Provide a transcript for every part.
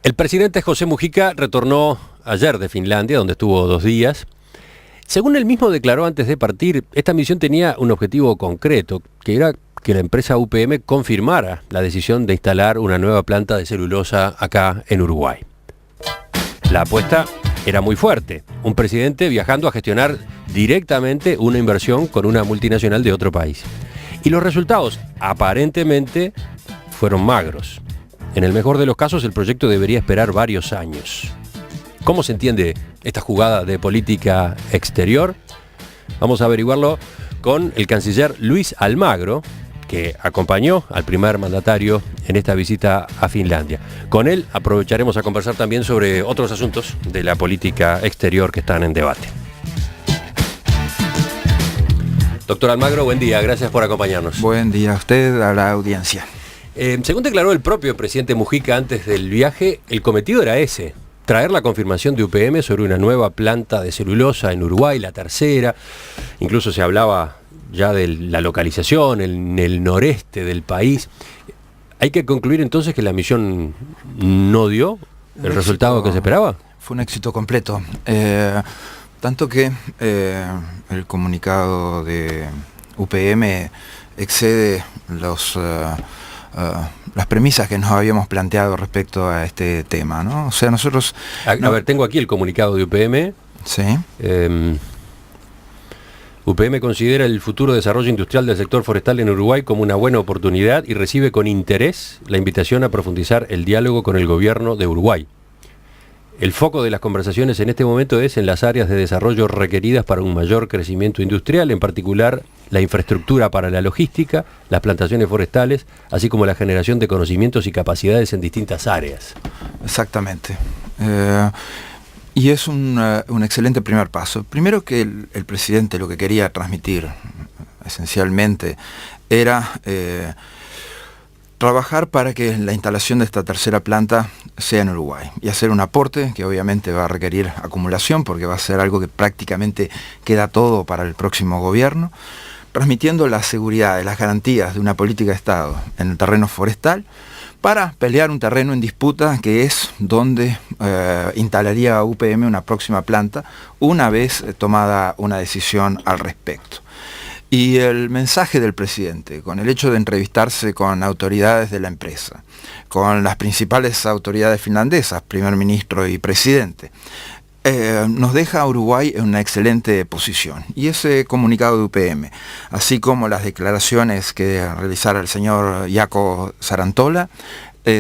El presidente José Mujica retornó ayer de Finlandia, donde estuvo 2 días. Según él mismo declaró antes de partir, esta misión tenía un objetivo concreto, que era que la empresa UPM confirmara la decisión de instalar una nueva planta de celulosa acá en Uruguay. La apuesta era muy fuerte, un presidente viajando a gestionar directamente una inversión con una multinacional de otro país. Y los resultados, aparentemente, fueron magros. En el mejor de los casos, el proyecto debería esperar varios años. ¿Cómo se entiende esta jugada de política exterior? Vamos a averiguarlo con el canciller Luis Almagro, que acompañó al primer mandatario en esta visita a Finlandia. Con él aprovecharemos a conversar también sobre otros asuntos de la política exterior que están en debate. Doctor Almagro, buen día, gracias por acompañarnos. Buen día a usted, a la audiencia. Según declaró el propio presidente Mujica antes del viaje, el cometido era ese: traer la confirmación de UPM sobre una nueva planta de celulosa en Uruguay, la tercera. Incluso se hablaba ya de la localización en el noreste del país. ¿Hay que concluir entonces que la misión no dio el resultado que se esperaba? Fue un éxito completo. Tanto que el comunicado de UPM excede las premisas que nos habíamos planteado respecto a este tema, ¿no? O sea, nosotros... A ver, tengo aquí el comunicado de UPM. Sí. UPM considera el futuro desarrollo industrial del sector forestal en Uruguay como una buena oportunidad y recibe con interés la invitación a profundizar el diálogo con el gobierno de Uruguay. El foco de las conversaciones en este momento es en las áreas de desarrollo requeridas para un mayor crecimiento industrial, en particular la infraestructura para la logística, las plantaciones forestales, así como la generación de conocimientos y capacidades en distintas áreas. Exactamente. Y es un excelente primer paso. Primero que el presidente lo que quería transmitir esencialmente era trabajar para que la instalación de esta tercera planta sea en Uruguay y hacer un aporte que obviamente va a requerir acumulación porque va a ser algo que prácticamente queda todo para el próximo gobierno, transmitiendo la seguridad, las garantías de una política de Estado en el terreno forestal para pelear un terreno en disputa que es donde instalaría UPM una próxima planta una vez tomada una decisión al respecto. Y el mensaje del presidente, con el hecho de entrevistarse con autoridades de la empresa, con las principales autoridades finlandesas, primer ministro y presidente, nos deja a Uruguay en una excelente posición. Y ese comunicado de UPM, así como las declaraciones que realizara el señor Jaakko Sarantola,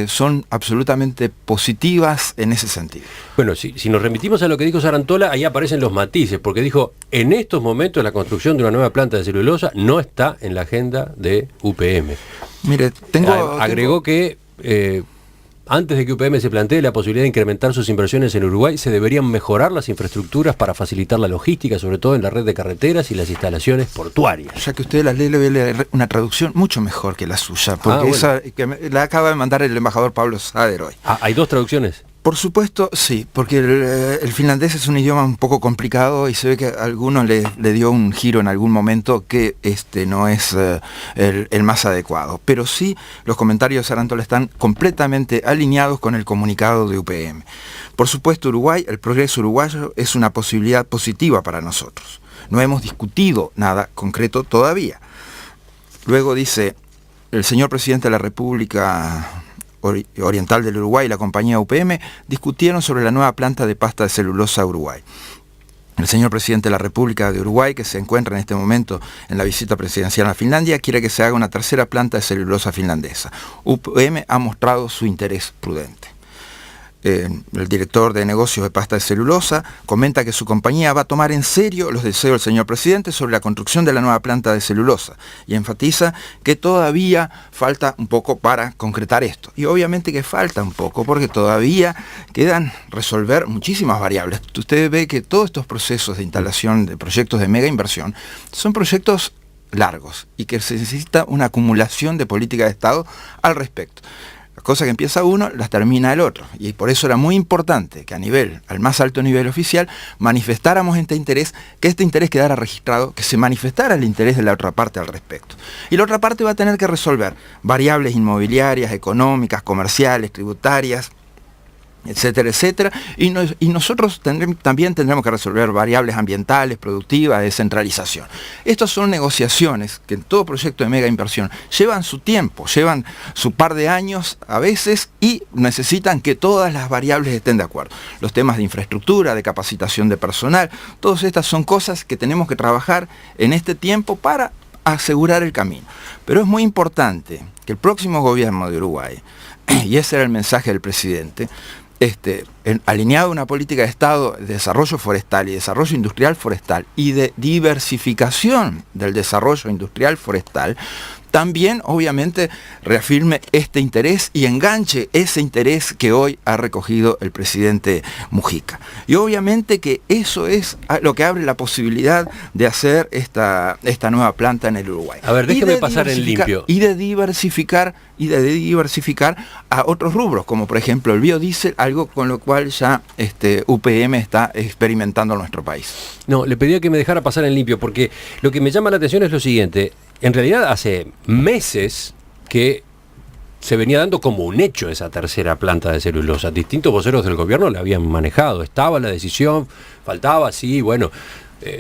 son absolutamente positivas en ese sentido. Bueno, si nos remitimos a lo que dijo Sarantola, ahí aparecen los matices, porque dijo, en estos momentos la construcción de una nueva planta de celulosa no está en la agenda de UPM. Mire, agregó que antes de que UPM se plantee la posibilidad de incrementar sus inversiones en Uruguay, se deberían mejorar las infraestructuras para facilitar la logística, sobre todo en la red de carreteras y las instalaciones portuarias. Ya que usted la lee, le voy a leer una traducción mucho mejor que la suya, porque esa que la acaba de mandar el embajador Pablo Sader hoy. ¿Hay 2 traducciones? Por supuesto, sí, porque el finlandés es un idioma un poco complicado y se ve que a alguno le dio un giro en algún momento que no es el más adecuado. Pero sí, los comentarios de Sarantola están completamente alineados con el comunicado de UPM. Por supuesto, Uruguay, el progreso uruguayo es una posibilidad positiva para nosotros. No hemos discutido nada concreto todavía. Luego dice, el señor presidente de la República Oriental del Uruguay y la compañía UPM discutieron sobre la nueva planta de pasta de celulosa Uruguay. El señor presidente de la República de Uruguay, que se encuentra en este momento en la visita presidencial a Finlandia, quiere que se haga una tercera planta de celulosa finlandesa. UPM ha mostrado su interés prudente. El director de negocios de pasta de celulosa comenta que su compañía va a tomar en serio los deseos del señor presidente sobre la construcción de la nueva planta de celulosa y enfatiza que todavía falta un poco para concretar esto. Y obviamente que falta un poco porque todavía quedan resolver muchísimas variables. Usted ve que todos estos procesos de instalación de proyectos de mega inversión son proyectos largos y que se necesita una acumulación de política de Estado al respecto. Las cosas que empieza uno, las termina el otro. Y por eso era muy importante que al más alto nivel oficial, manifestáramos este interés, que este interés quedara registrado, que se manifestara el interés de la otra parte al respecto. Y la otra parte va a tener que resolver variables inmobiliarias, económicas, comerciales, tributarias, etcétera, etcétera, y nosotros también tendremos que resolver variables ambientales, productivas, descentralización. Estas son negociaciones que en todo proyecto de mega inversión llevan su tiempo, llevan su par de años a veces y necesitan que todas las variables estén de acuerdo. Los temas de infraestructura, de capacitación de personal, todas estas son cosas que tenemos que trabajar en este tiempo para asegurar el camino. Pero es muy importante que el próximo gobierno de Uruguay, y ese era el mensaje del presidente, alineado a una política de Estado de desarrollo forestal y desarrollo industrial forestal y de diversificación del desarrollo industrial forestal, también obviamente reafirme este interés y enganche ese interés que hoy ha recogido el presidente Mujica. Y obviamente que eso es lo que abre la posibilidad de hacer esta nueva planta en el Uruguay. A ver, déjeme pasar en limpio. Y de diversificar a otros rubros, como por ejemplo el biodiesel, algo con lo cual ya UPM está experimentando en nuestro país. No, le pedía que me dejara pasar en limpio, porque lo que me llama la atención es lo siguiente. En realidad hace meses que se venía dando como un hecho esa tercera planta de celulosa. Distintos voceros del gobierno la habían manejado. Estaba la decisión, faltaba, sí, bueno,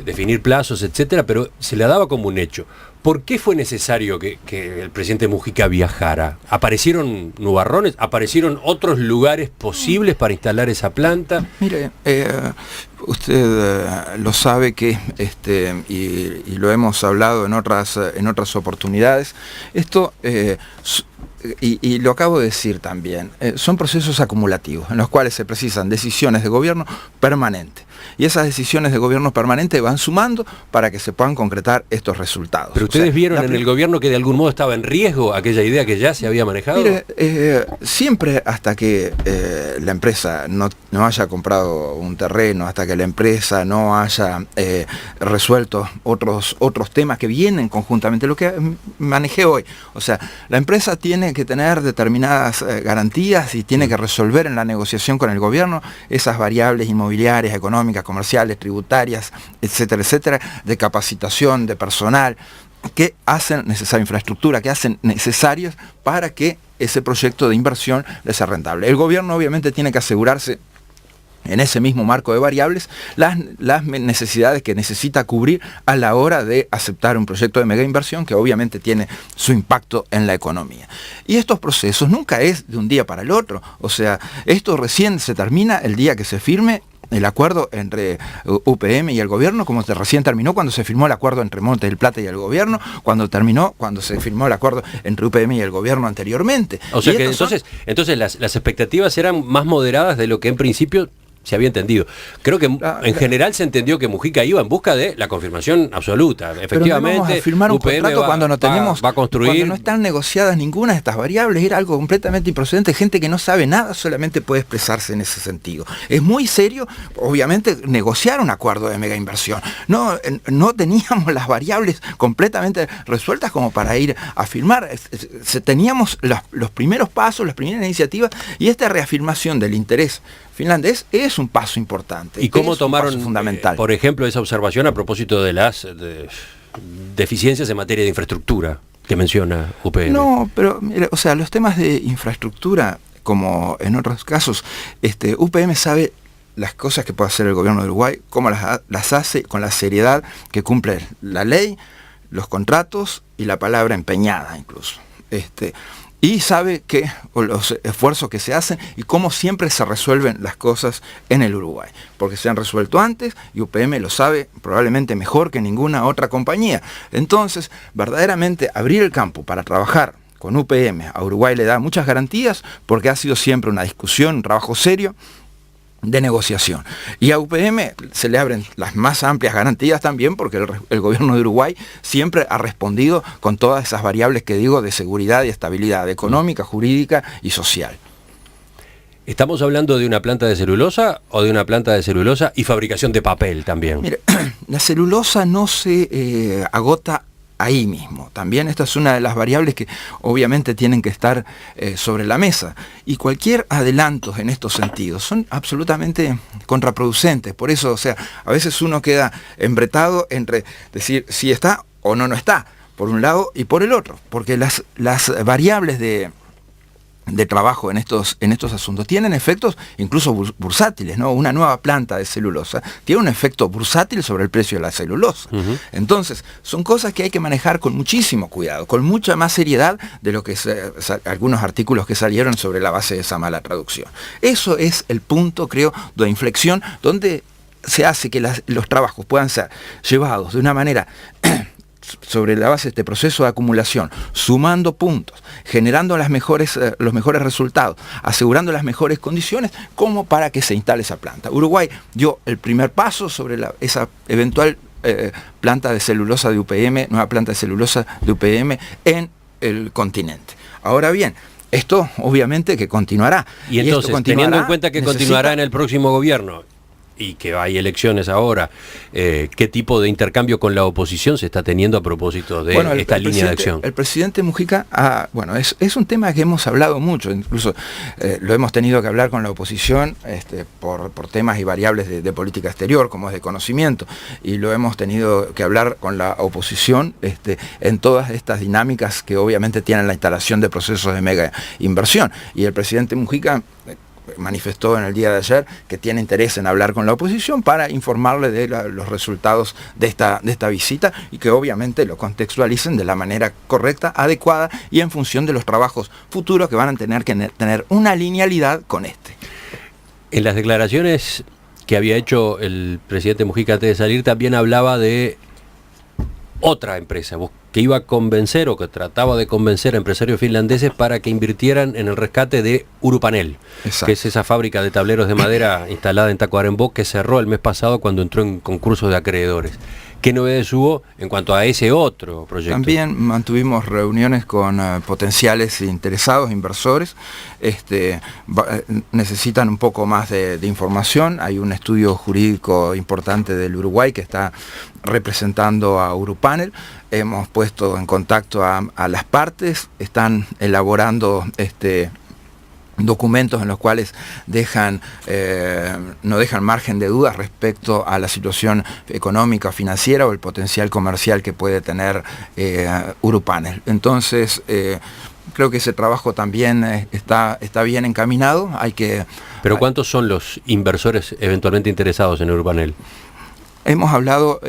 definir plazos, etcétera, pero se la daba como un hecho. ¿Por qué fue necesario que el presidente Mujica viajara? ¿Aparecieron nubarrones? ¿Aparecieron otros lugares posibles para instalar esa planta? Mire, usted lo sabe que, y lo hemos hablado en otras oportunidades, esto, y lo acabo de decir también, son procesos acumulativos en los cuales se precisan decisiones de gobierno permanentes. Y esas decisiones de gobierno permanente van sumando para que se puedan concretar estos resultados. ¿Pero ustedes vieron en el gobierno que de algún modo estaba en riesgo aquella idea que ya se había manejado? Mire, siempre hasta que la empresa no haya comprado un terreno, hasta que la empresa no haya resuelto otros temas que vienen conjuntamente, lo que manejé hoy. O sea, la empresa tiene que tener determinadas garantías y tiene que resolver en la negociación con el gobierno esas variables inmobiliarias, económicas, comerciales, tributarias, etcétera, etcétera, de capacitación, de personal, que hacen necesaria infraestructura, que hacen necesarias para que ese proyecto de inversión les sea rentable. El gobierno obviamente tiene que asegurarse en ese mismo marco de variables las necesidades que necesita cubrir a la hora de aceptar un proyecto de mega inversión que obviamente tiene su impacto en la economía. Y estos procesos nunca es de un día para el otro, o sea, esto recién se termina el día que se firme el acuerdo entre UPM y el gobierno, como recién terminó cuando se firmó el acuerdo entre Montes del Plata y el gobierno, cuando se firmó el acuerdo entre UPM y el gobierno anteriormente. O sea que entonces las expectativas eran más moderadas de lo que en principio se había entendido. Creo que en general se entendió que Mujica iba en busca de la confirmación absoluta. Efectivamente, pero no vamos a firmar un contrato cuando no tenemos, va a construir, cuando no están negociadas ninguna de estas variables. Era algo completamente improcedente. Gente que no sabe nada solamente puede expresarse en ese sentido. Es muy serio, obviamente, negociar un acuerdo de mega inversión. No teníamos las variables completamente resueltas como para ir a firmar. Teníamos los primeros pasos, las primeras iniciativas, y esta reafirmación del interés finlandés es un paso importante. ¿Y cómo tomaron, fundamental? Por ejemplo, esa observación a propósito de las deficiencias en materia de infraestructura que menciona UPM? No, pero mire, o sea, los temas de infraestructura, como en otros casos, UPM sabe las cosas que puede hacer el gobierno de Uruguay, cómo las hace con la seriedad que cumple la ley, los contratos y la palabra empeñada incluso. Y sabe que los esfuerzos que se hacen y cómo siempre se resuelven las cosas en el Uruguay. Porque se han resuelto antes y UPM lo sabe probablemente mejor que ninguna otra compañía. Entonces, verdaderamente abrir el campo para trabajar con UPM a Uruguay le da muchas garantías porque ha sido siempre una discusión, un trabajo serio de negociación. Y a UPM se le abren las más amplias garantías también porque el gobierno de Uruguay siempre ha respondido con todas esas variables que digo de seguridad y estabilidad económica, jurídica y social. ¿Estamos hablando de una planta de celulosa o de una planta de celulosa y fabricación de papel también? Mire, la celulosa no se agota ahí mismo. También esta es una de las variables que obviamente tienen que estar sobre la mesa. Y cualquier adelanto en estos sentidos son absolutamente contraproducentes. Por eso, o sea, a veces uno queda embretado entre decir si está o no está, por un lado y por el otro. Porque las variables de de trabajo en estos asuntos tienen efectos incluso bursátiles, ¿no? Una nueva planta de celulosa tiene un efecto bursátil sobre el precio de la celulosa. Entonces, son cosas que hay que manejar con muchísimo cuidado, con mucha más seriedad de lo que algunos artículos que salieron sobre la base de esa mala traducción. Eso es el punto, creo, de inflexión, donde se hace que los trabajos puedan ser llevados de una manera sobre la base de este proceso de acumulación, sumando puntos, generando los mejores resultados, asegurando las mejores condiciones, como para que se instale esa planta. Uruguay dio el primer paso sobre esa eventual planta de celulosa de UPM, nueva planta de celulosa de UPM en el continente. Ahora bien, esto obviamente que continuará. Y entonces, teniendo en cuenta que continuará en el próximo gobierno, y que hay elecciones ahora, ¿qué tipo de intercambio con la oposición se está teniendo a propósito de esta línea de acción? El presidente Mujica, es un tema que hemos hablado mucho, incluso lo hemos tenido que hablar con la oposición por temas y variables de política exterior, como es de conocimiento, y lo hemos tenido que hablar con la oposición en todas estas dinámicas que obviamente tienen la instalación de procesos de mega inversión. Y el presidente Mujica manifestó en el día de ayer que tiene interés en hablar con la oposición para informarle de los resultados de esta visita, y que obviamente lo contextualicen de la manera correcta, adecuada y en función de los trabajos futuros que van a tener que tener una linealidad con este. En las declaraciones que había hecho el presidente Mujica antes de salir, también hablaba de otra empresa que iba a convencer o que trataba de convencer a empresarios finlandeses para que invirtieran en el rescate de Urupanel. Exacto. Que es esa fábrica de tableros de madera instalada en Tacuarembó, que cerró el mes pasado cuando entró en concurso de acreedores. ¿Qué novedades hubo en cuanto a ese otro proyecto? También mantuvimos reuniones con potenciales interesados, inversores. Necesitan un poco más de información. Hay un estudio jurídico importante del Uruguay que está representando a Urupanel. Hemos puesto en contacto a las partes, están elaborando documentos en los cuales no dejan margen de dudas respecto a la situación económica, financiera o el potencial comercial que puede tener Urupanel. Entonces, creo que ese trabajo también está bien encaminado. ¿Pero cuántos son los inversores eventualmente interesados en Urupanel? Hemos hablado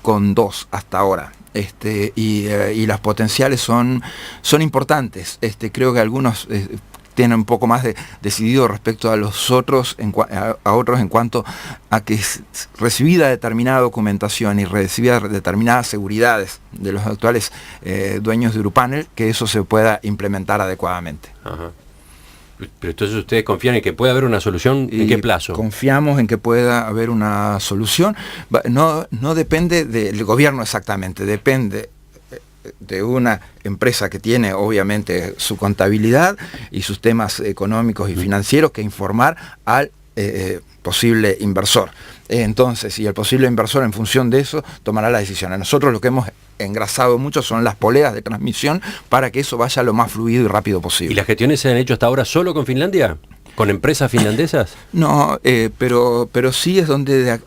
con 2 hasta ahora. Y las potenciales son importantes. Creo que algunos tienen un poco más decidido respecto a los otros, a otros en cuanto a que recibida determinada documentación y recibida determinadas seguridades de los actuales dueños de Urupanel, que eso se pueda implementar adecuadamente. Ajá. Pero entonces ustedes confían en que pueda haber una solución. ¿En qué plazo? Confiamos en que pueda haber una solución. No depende del gobierno exactamente, depende de una empresa que tiene obviamente su contabilidad y sus temas económicos y financieros que informar al posible inversor. Entonces, y el posible inversor en función de eso tomará las decisiones. Nosotros lo que hemos engrasado mucho son las poleas de transmisión para que eso vaya lo más fluido y rápido posible. ¿Y las gestiones se han hecho hasta ahora solo con Finlandia? ¿Con empresas finlandesas? No, pero sí es donde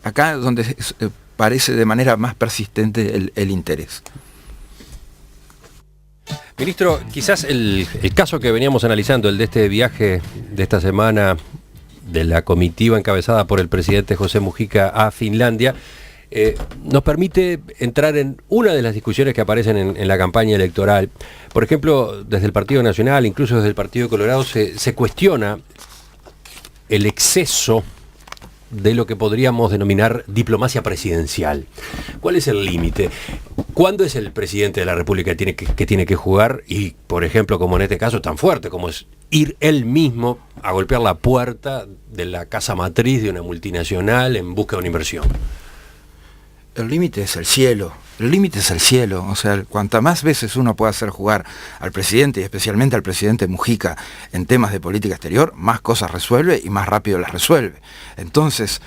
parece de manera más persistente el interés. Ministro, quizás el caso que veníamos analizando, el de este viaje de esta semana de la comitiva encabezada por el presidente José Mujica a Finlandia, nos permite entrar en una de las discusiones que aparecen en la campaña electoral. Por ejemplo, desde el Partido Nacional, incluso desde el Partido Colorado, se cuestiona el exceso de lo que podríamos denominar diplomacia presidencial. ¿Cuál es el límite? ¿Cuándo es el presidente de la República que tiene que jugar? Y, por ejemplo, como en este caso, tan fuerte como es ir él mismo a golpear la puerta de la casa matriz de una multinacional en busca de una inversión. El límite es el cielo. El límite es el cielo. O sea, cuantas más veces uno pueda hacer jugar al presidente y especialmente al presidente Mujica en temas de política exterior, más cosas resuelve y más rápido las resuelve. Entonces,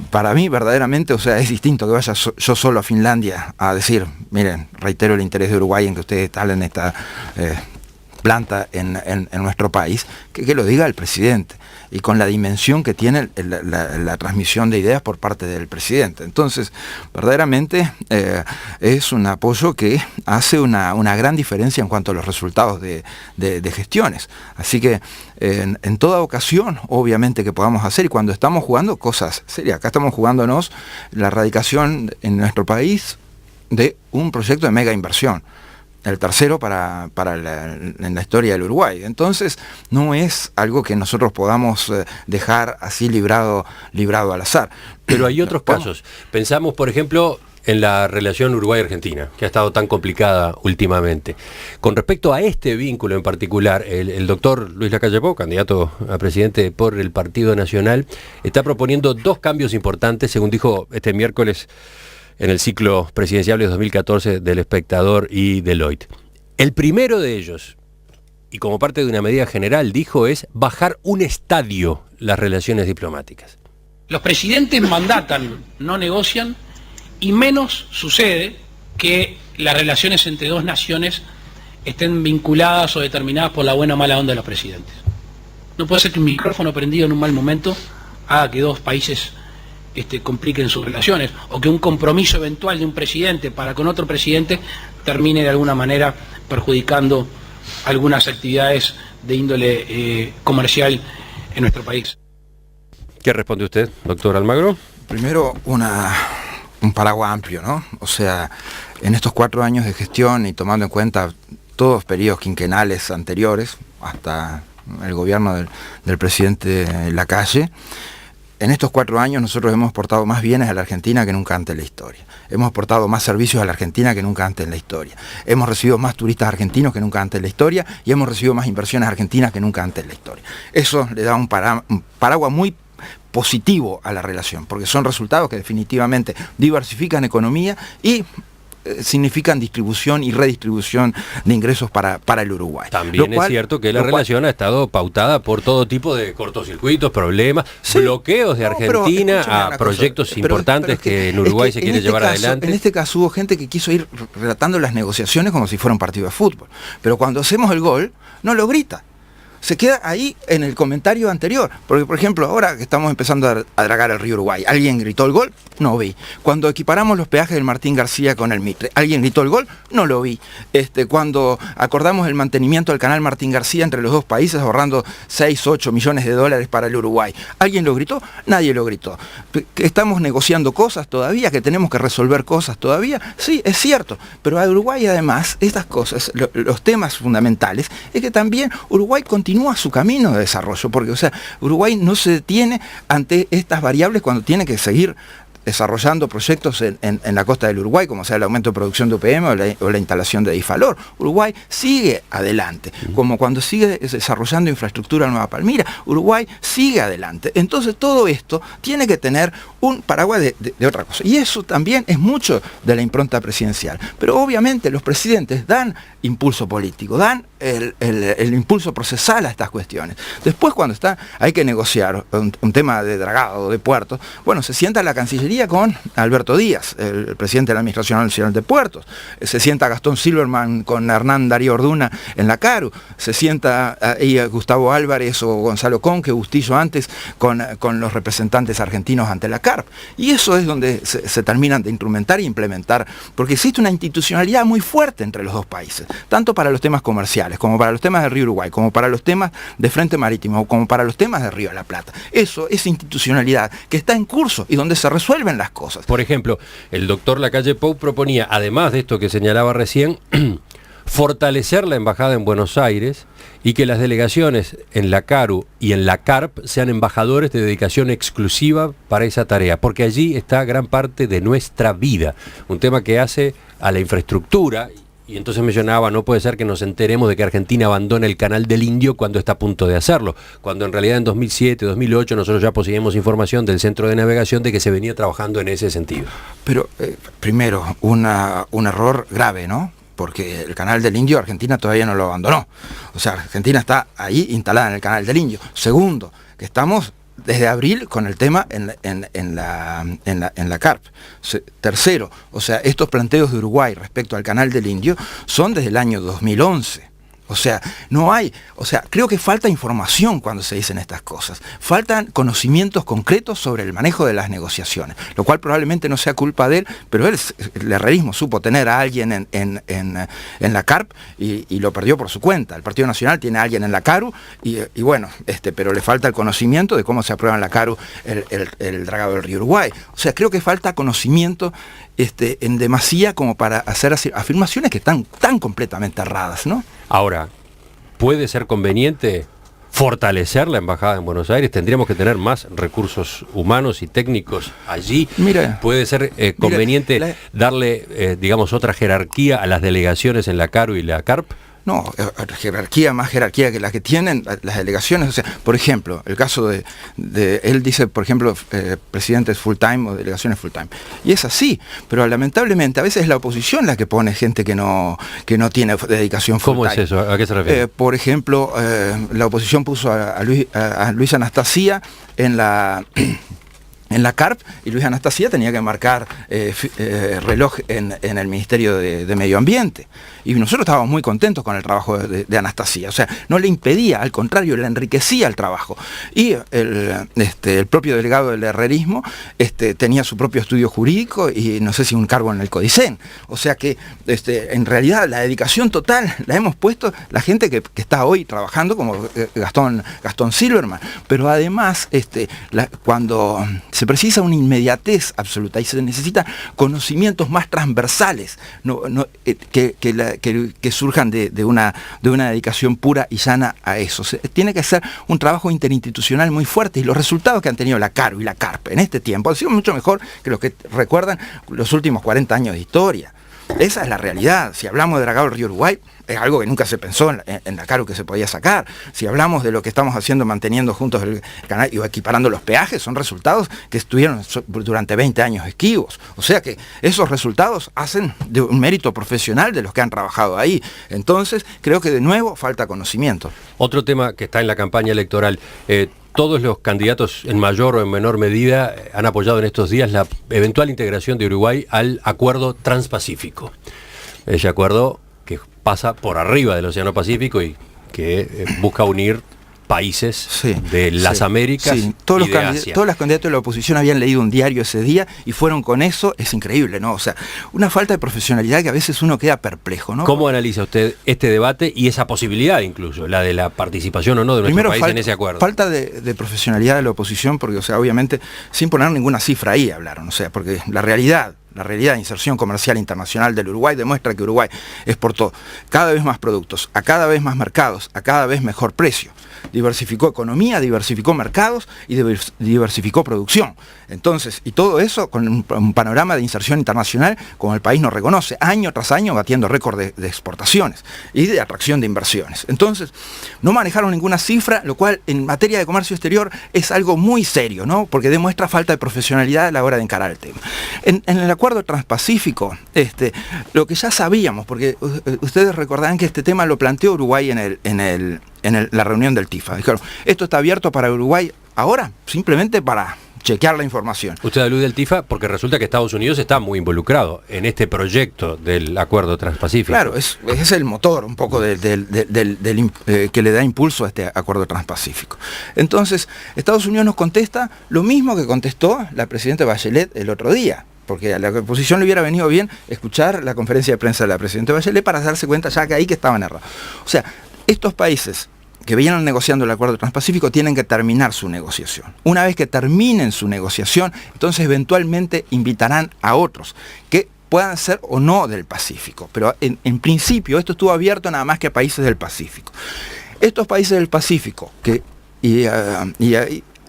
para mí verdaderamente, o sea, es distinto que vaya yo solo a Finlandia a decir, miren, reitero el interés de Uruguay en que ustedes instalen esta planta en nuestro país, que lo diga el presidente, y con la dimensión que tiene la transmisión de ideas por parte del presidente. Entonces, verdaderamente es un apoyo que hace una gran diferencia en cuanto a los resultados de gestiones. Así que en toda ocasión, obviamente, que podamos hacer, y cuando estamos jugando cosas serias, acá estamos jugándonos la erradicación en nuestro país de un proyecto de mega inversión, el tercero en la historia del Uruguay. Entonces, no es algo que nosotros podamos dejar así librado al azar. Pero hay otros casos. Pensamos, por ejemplo, en la relación Uruguay-Argentina, que ha estado tan complicada últimamente. Con respecto a este vínculo en particular, el doctor Luis Lacalle Pou, candidato a presidente por el Partido Nacional, está proponiendo 2 cambios importantes, según dijo este miércoles en el ciclo presidencial de 2014 del Espectador y Deloitte. El primero de ellos, y como parte de una medida general, dijo, es bajar un estadio las relaciones diplomáticas. Los presidentes mandatan, no negocian, y menos sucede que las relaciones entre 2 naciones estén vinculadas o determinadas por la buena o mala onda de los presidentes. No puede ser que un micrófono prendido en un mal momento haga que 2 países compliquen sus relaciones, o que un compromiso eventual de un presidente para con otro presidente termine de alguna manera perjudicando algunas actividades de índole comercial en nuestro país. ¿Qué responde usted, doctor Almagro? Primero, un paraguas amplio, ¿no? O sea, en estos 4 años de gestión y tomando en cuenta todos los periodos quinquenales anteriores, hasta el gobierno del presidente Lacalle, en estos 4 años nosotros hemos exportado más bienes a la Argentina que nunca antes en la historia. Hemos exportado más servicios a la Argentina que nunca antes en la historia. Hemos recibido más turistas argentinos que nunca antes en la historia y hemos recibido más inversiones argentinas que nunca antes en la historia. Eso le da un paraguas muy positivo a la relación, porque son resultados que definitivamente diversifican economía y significan distribución y redistribución de ingresos para el Uruguay. También es cierto que la relación ha estado pautada por todo tipo de cortocircuitos, problemas, sí, bloqueos de Argentina a proyectos importantes que en Uruguay se quiere llevar adelante. En este caso hubo gente que quiso ir relatando las negociaciones como si fuera un partido de fútbol, pero cuando hacemos el gol no lo grita. Se queda ahí en el comentario anterior, porque por ejemplo ahora que estamos empezando a dragar el río Uruguay, ¿alguien gritó el gol? No vi. Cuando equiparamos los peajes del Martín García con el Mitre, ¿alguien gritó el gol? No lo vi. Cuando acordamos el mantenimiento del canal Martín García entre los 2 países ahorrando 6-8 millones de dólares para el Uruguay, ¿alguien lo gritó? Nadie lo gritó. ¿Estamos negociando cosas todavía? ¿Que tenemos que resolver cosas todavía? Sí, es cierto, pero a Uruguay además estas cosas, los temas fundamentales, es que también Uruguay continúa su camino de desarrollo, porque o sea, Uruguay no se detiene ante estas variables cuando tiene que seguir desarrollando proyectos en la costa del Uruguay, como sea el aumento de producción de UPM o la instalación de Difalor. Uruguay sigue adelante, como cuando sigue desarrollando infraestructura en Nueva Palmira, Uruguay sigue adelante. Entonces todo esto tiene que tener un paraguas de otra cosa. Y eso también es mucho de la impronta presidencial. Pero obviamente los presidentes dan impulso político, dan el impulso procesal a estas cuestiones. Después cuando hay que negociar un tema de dragado, de puertos, bueno, se sienta la Cancillería con Alberto Díaz, el presidente de la Administración Nacional de Puertos, se sienta Gastón Silverman con Hernán Darío Orduna en la CARU, se sienta ahí Gustavo Álvarez o Gonzalo Conque, Bustillo antes, con los representantes argentinos ante la CARP. Y eso es donde se terminan de instrumentar e implementar, porque existe una institucionalidad muy fuerte entre los 2 países, tanto para los temas comerciales, como para los temas del río Uruguay, como para los temas de Frente Marítimo, como para los temas de Río de la Plata. Eso es institucionalidad que está en curso y donde se resuelven las cosas. Por ejemplo, el doctor Lacalle Pou proponía, además de esto que señalaba recién, fortalecer la embajada en Buenos Aires y que las delegaciones en la CARU y en la CARP sean embajadores de dedicación exclusiva para esa tarea, porque allí está gran parte de nuestra vida, un tema que hace a la infraestructura. Y entonces mencionaba, no puede ser que nos enteremos de que Argentina abandone el Canal del Indio cuando está a punto de hacerlo, cuando en realidad en 2007, 2008 nosotros ya poseíamos información del Centro de Navegación de que se venía trabajando en ese sentido. Pero primero, un error grave, ¿no? Porque el Canal del Indio Argentina todavía no lo abandonó. O sea, Argentina está ahí instalada en el Canal del Indio. Segundo, que estamos desde abril con el tema en la CARP. Tercero, o sea, estos planteos de Uruguay respecto al Canal del Indio son desde el año 2011. O sea, no hay, o sea, creo que falta información cuando se dicen estas cosas. Faltan conocimientos concretos sobre el manejo de las negociaciones, lo cual probablemente no sea culpa de él, pero el herrerismo supo tener a alguien en la CARP y lo perdió por su cuenta. El Partido Nacional tiene a alguien en la CARU y bueno, pero le falta el conocimiento de cómo se aprueba en la CARU el dragado del río Uruguay. O sea, creo que falta conocimiento en demasía como para hacer afirmaciones que están tan completamente erradas, ¿no? Ahora, ¿puede ser conveniente fortalecer la embajada en Buenos Aires? ¿Tendríamos que tener más recursos humanos y técnicos allí? Mira, ¿puede ser conveniente darle, digamos, otra jerarquía a las delegaciones en la CARU y la CARP? No, más jerarquía que la que tienen las delegaciones. O sea, por ejemplo, el caso de él dice, por ejemplo, presidentes full time o delegaciones full time. Y es así, pero lamentablemente a veces es la oposición la que pone gente que no tiene dedicación full time. ¿Cómo es eso? ¿A qué se refiere? Por ejemplo, la oposición puso a Luis Anastasia en la CARP, y Luis Anastasia tenía que marcar reloj en el Ministerio de Medio Ambiente. Y nosotros estábamos muy contentos con el trabajo de Anastasia. O sea, no le impedía, al contrario, le enriquecía el trabajo. Y el propio delegado del herrerismo tenía su propio estudio jurídico y no sé si un cargo en el Codicen. O sea que en realidad la dedicación total la hemos puesto la gente que está hoy trabajando, como Gastón Silverman. Pero además, cuando se precisa una inmediatez absoluta y se necesitan conocimientos más transversales que surjan de una dedicación pura y llana a eso. Tiene que ser un trabajo interinstitucional muy fuerte, y los resultados que han tenido la CARU y la CARP en este tiempo han sido mucho mejor que los que recuerdan los últimos 40 años de historia. Esa es la realidad. Si hablamos de dragado del río Uruguay, es algo que nunca se pensó en la CARU que se podía sacar. Si hablamos de lo que estamos haciendo manteniendo juntos el canal y equiparando los peajes, son resultados que estuvieron durante 20 años esquivos. O sea que esos resultados hacen de un mérito profesional de los que han trabajado ahí. Entonces, creo que de nuevo falta conocimiento. Otro tema que está en la campaña electoral. Todos los candidatos, en mayor o en menor medida, han apoyado en estos días la eventual integración de Uruguay al Acuerdo Transpacífico. Ese acuerdo que pasa por arriba del Océano Pacífico y que busca unir países de las Américas y de Asia. Todos los candidatos de la oposición habían leído un diario ese día y fueron con eso. Es increíble, ¿no? O sea, una falta de profesionalidad que a veces uno queda perplejo, ¿no? ¿Cómo analiza usted este debate y esa posibilidad incluso, la de la participación o no de nuestro país en ese acuerdo? Falta de profesionalidad de la oposición, porque, o sea, obviamente, sin poner ninguna cifra ahí hablaron, o sea, porque la realidad de inserción comercial internacional del Uruguay demuestra que Uruguay exportó cada vez más productos, a cada vez más mercados, a cada vez mejor precio. Diversificó economía, diversificó mercados y diversificó producción. Entonces, y todo eso con un panorama de inserción internacional como el país nos reconoce, año tras año batiendo récord de exportaciones y de atracción de inversiones. Entonces, no manejaron ninguna cifra, lo cual en materia de comercio exterior es algo muy serio, ¿no? Porque demuestra falta de profesionalidad a la hora de encarar el tema. En el Acuerdo Transpacífico, lo que ya sabíamos, porque ustedes recordarán que este tema lo planteó Uruguay en la reunión del TIFA. Dijeron, esto está abierto para Uruguay ahora, simplemente para chequear la información. Usted alude al TIFA porque resulta que Estados Unidos está muy involucrado en este proyecto del Acuerdo Transpacífico. Claro, es el motor un poco que le da impulso a este Acuerdo Transpacífico. Entonces, Estados Unidos nos contesta lo mismo que contestó la presidenta Bachelet el otro día, porque a la oposición le hubiera venido bien escuchar la conferencia de prensa de la presidenta Bachelet para darse cuenta ya que ahí que estaban errados. O sea, estos países que venían negociando el Acuerdo Transpacífico tienen que terminar su negociación. Una vez que terminen su negociación, entonces eventualmente invitarán a otros que puedan ser o no del Pacífico. Pero en principio esto estuvo abierto nada más que a países del Pacífico. Estos países del Pacífico,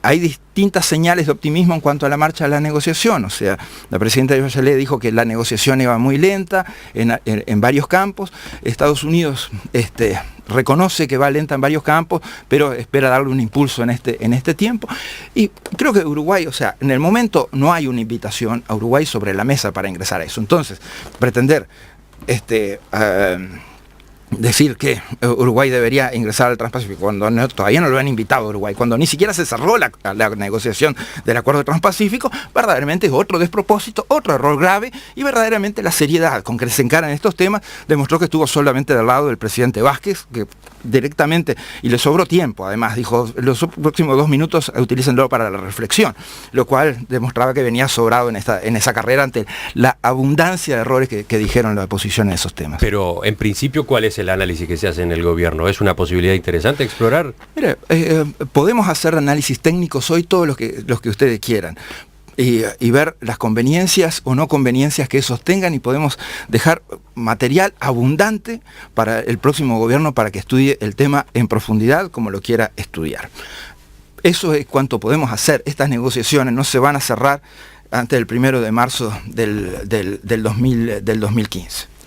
hay distintas señales de optimismo en cuanto a la marcha de la negociación. O sea, la presidenta Bachelet dijo que la negociación iba muy lenta en varios campos. Estados Unidos reconoce que va lenta en varios campos, pero espera darle un impulso en este tiempo. Y creo que Uruguay, o sea, en el momento no hay una invitación a Uruguay sobre la mesa para ingresar a eso. Entonces, pretender decir que Uruguay debería ingresar al Transpacífico cuando todavía no lo han invitado a Uruguay, cuando ni siquiera se cerró la negociación del acuerdo Transpacífico, verdaderamente es otro despropósito, otro error grave, y verdaderamente la seriedad con que se encaran estos temas demostró que estuvo solamente del lado del presidente Vázquez, que directamente, y le sobró tiempo, además dijo, los próximos 2 minutos utilícenlo para la reflexión, lo cual demostraba que venía sobrado en esa carrera ante la abundancia de errores que dijeron la oposición en esos temas. Pero en principio, ¿cuál es el análisis que se hace en el gobierno? ¿Es una posibilidad interesante explorar? Mire, podemos hacer análisis técnicos hoy todos los que ustedes quieran. Y ver las conveniencias o no conveniencias que esos tengan, y podemos dejar material abundante para el próximo gobierno para que estudie el tema en profundidad como lo quiera estudiar. Eso es cuanto podemos hacer. Estas negociaciones no se van a cerrar antes del 1 de marzo del 2015.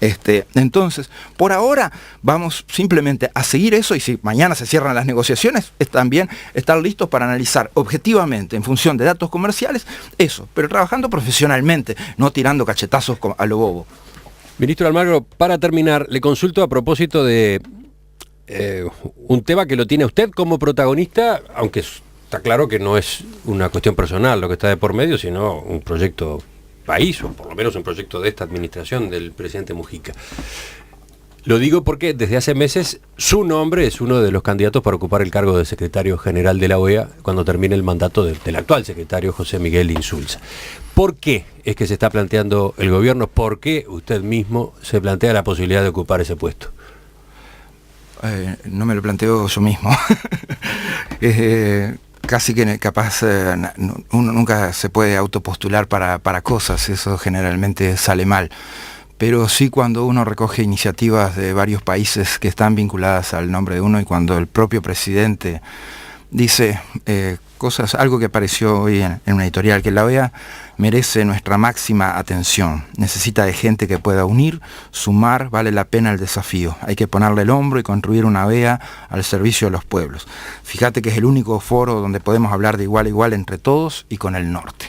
Entonces, por ahora vamos simplemente a seguir eso, y si mañana se cierran las negociaciones, es también estar listos para analizar objetivamente, en función de datos comerciales, eso, pero trabajando profesionalmente, no tirando cachetazos a lo bobo. Ministro Almagro, para terminar, le consulto a propósito de un tema que lo tiene usted como protagonista, aunque está claro que no es una cuestión personal lo que está de por medio, sino un proyecto país, o por lo menos un proyecto de esta administración del presidente Mujica. Lo digo porque desde hace meses su nombre es uno de los candidatos para ocupar el cargo de secretario general de la OEA cuando termine el mandato del actual secretario José Miguel Insulza. ¿Por qué es que se está planteando el gobierno? ¿Por qué usted mismo se plantea la posibilidad de ocupar ese puesto? No me lo planteo yo mismo. Casi que capaz uno nunca se puede autopostular para cosas, eso generalmente sale mal. Pero sí, cuando uno recoge iniciativas de varios países que están vinculadas al nombre de uno, y cuando el propio presidente dice cosas, algo que apareció hoy en una editorial, que la OEA merece nuestra máxima atención, necesita de gente que pueda unir, sumar, vale la pena el desafío, hay que ponerle el hombro y construir una OEA al servicio de los pueblos. Fíjate que es el único foro donde podemos hablar de igual a igual entre todos y con el norte.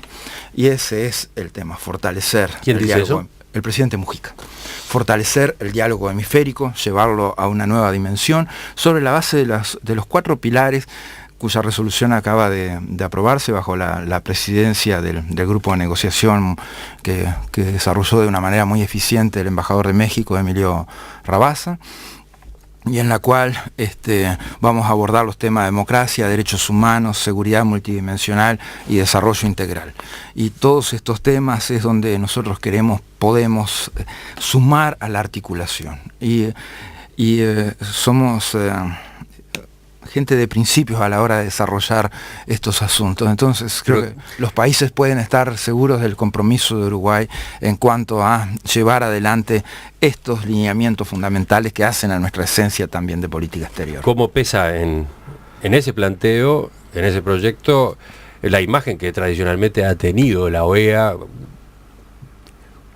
Y ese es el tema, fortalecer el diálogo. Eso? El presidente Mujica. Fortalecer el diálogo hemisférico, llevarlo a una nueva dimensión, sobre la base de los 4 pilares cuya resolución acaba de aprobarse bajo la presidencia del grupo de negociación que desarrolló de una manera muy eficiente el embajador de México, Emilio Rabasa, y en la cual vamos a abordar los temas de democracia, derechos humanos, seguridad multidimensional y desarrollo integral. Y todos estos temas es donde nosotros podemos sumar a la articulación. Y somos gente de principios a la hora de desarrollar estos asuntos. Entonces creo que los países pueden estar seguros del compromiso de Uruguay en cuanto a llevar adelante estos lineamientos fundamentales que hacen a nuestra esencia también de política exterior. ¿Cómo pesa en ese planteo, en ese proyecto, la imagen que tradicionalmente ha tenido la OEA,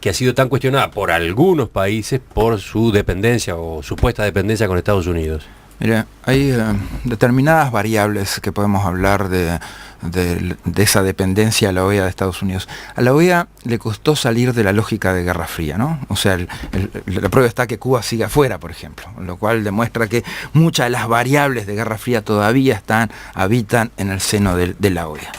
que ha sido tan cuestionada por algunos países por su dependencia o supuesta dependencia con Estados Unidos? Mira, hay determinadas variables que podemos hablar de esa dependencia a la OEA de Estados Unidos. A la OEA le costó salir de la lógica de Guerra Fría, ¿no? O sea, la prueba está que Cuba sigue afuera, por ejemplo, lo cual demuestra que muchas de las variables de Guerra Fría todavía habitan en el seno de la OEA.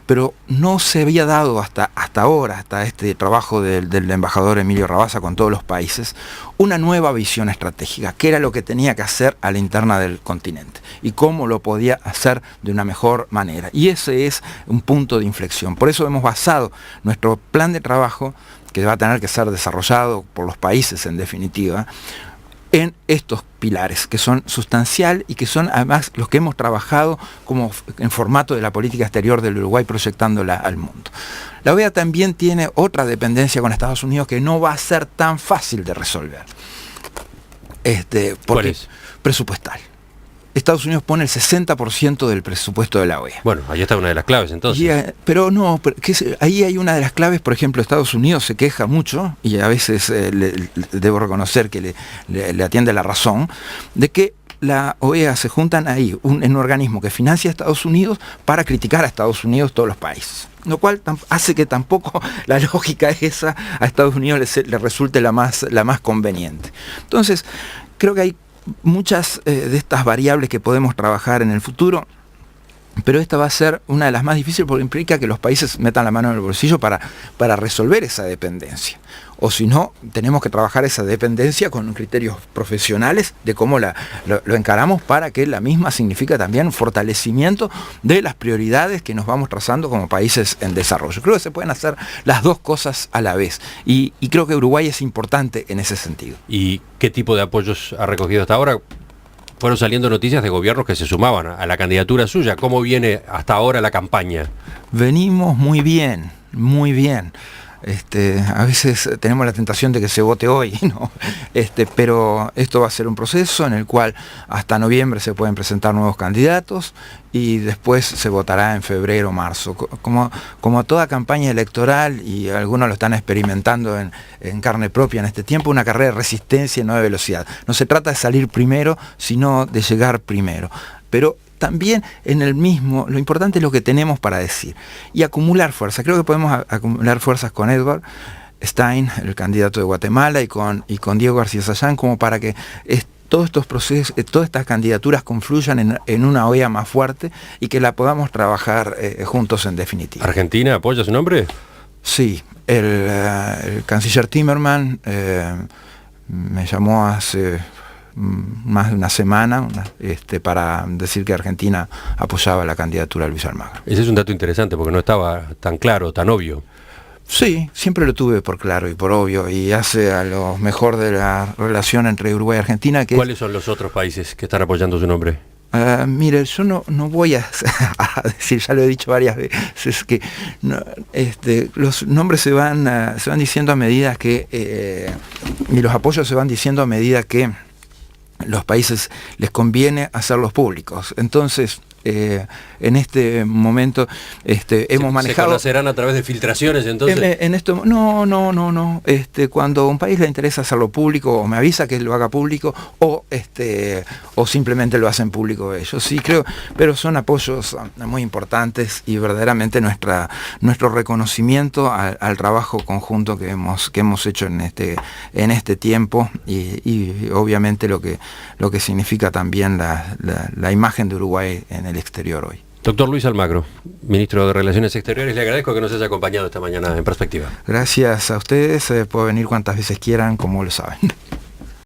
Pero no se había dado hasta ahora, hasta este trabajo del embajador Emilio Rabasa con todos los países, una nueva visión estratégica, qué era lo que tenía que hacer a la interna del continente y cómo lo podía hacer de una mejor manera. Y ese es un punto de inflexión. Por eso hemos basado nuestro plan de trabajo, que va a tener que ser desarrollado por los países en definitiva, en estos pilares que son sustancial y que son además los que hemos trabajado como en formato de la política exterior del Uruguay, proyectándola al mundo. La OEA también tiene otra dependencia con Estados Unidos que no va a ser tan fácil de resolver. ¿Cuál es? Presupuestal. Estados Unidos pone el 60% del presupuesto de la OEA. Bueno, ahí está una de las claves entonces. Ahí hay una de las claves. Por ejemplo, Estados Unidos se queja mucho, y a veces debo reconocer que le atiende la razón, de que la OEA se juntan ahí, en un organismo que financia a Estados Unidos para criticar a Estados Unidos todos los países. lo cual hace que tampoco la lógica esa a Estados Unidos le resulte la más conveniente. Entonces, creo que hay muchas de estas variables que podemos trabajar en el futuro, pero esta va a ser una de las más difíciles porque implica que los países metan la mano en el bolsillo para resolver esa dependencia. O si no, tenemos que trabajar esa dependencia con criterios profesionales de cómo lo encaramos para que la misma significa también fortalecimiento de las prioridades que nos vamos trazando como países en desarrollo. Creo que se pueden hacer las dos cosas a la vez y creo que Uruguay es importante en ese sentido. ¿Y qué tipo de apoyos ha recogido hasta ahora? Fueron saliendo noticias de gobiernos que se sumaban a la candidatura suya. ¿Cómo viene hasta ahora la campaña? Venimos muy bien, muy bien. A veces tenemos la tentación de que se vote hoy, ¿no? Pero esto va a ser un proceso en el cual hasta noviembre se pueden presentar nuevos candidatos y después se votará en febrero o marzo. Como toda campaña electoral, y algunos lo están experimentando en carne propia en este tiempo, una carrera de resistencia y no de velocidad. No se trata de salir primero, sino de llegar primero. Pero también en el mismo, lo importante es lo que tenemos para decir y acumular fuerza. Creo que podemos acumular fuerzas con Edward Stein, el candidato de Guatemala, y con Diego García Sayán, como para que todos estos procesos, todas estas candidaturas confluyan en una olla más fuerte y que la podamos trabajar juntos en definitiva. ¿Argentina apoya su nombre? Sí, el canciller Timmerman me llamó hace más de una semana para decir que Argentina apoyaba la candidatura de Luis Almagro. Ese es un dato interesante porque no estaba tan claro, tan obvio. Sí, siempre lo tuve por claro y por obvio, y hace a lo mejor de la relación entre Uruguay y Argentina. ¿Cuáles son los otros países que están apoyando su nombre? Mire, yo no voy a decir, ya lo he dicho varias veces, que los nombres se van diciendo a medida que, y los apoyos se van diciendo a medida que los países les conviene hacerlos públicos. Entonces, en este momento hemos manejado... ¿Se conocerán a través de filtraciones entonces? No. Cuando a un país le interesa hacerlo público, o me avisa que lo haga público, o simplemente lo hacen público ellos. Sí, creo, pero son apoyos muy importantes y verdaderamente nuestro reconocimiento al trabajo conjunto que hemos hecho en este tiempo y obviamente lo que significa también la imagen de Uruguay en el exterior hoy. Doctor Luis Almagro, ministro de Relaciones Exteriores, le agradezco que nos haya acompañado esta mañana en Perspectiva. Gracias a ustedes, puedo venir cuantas veces quieran, como lo saben.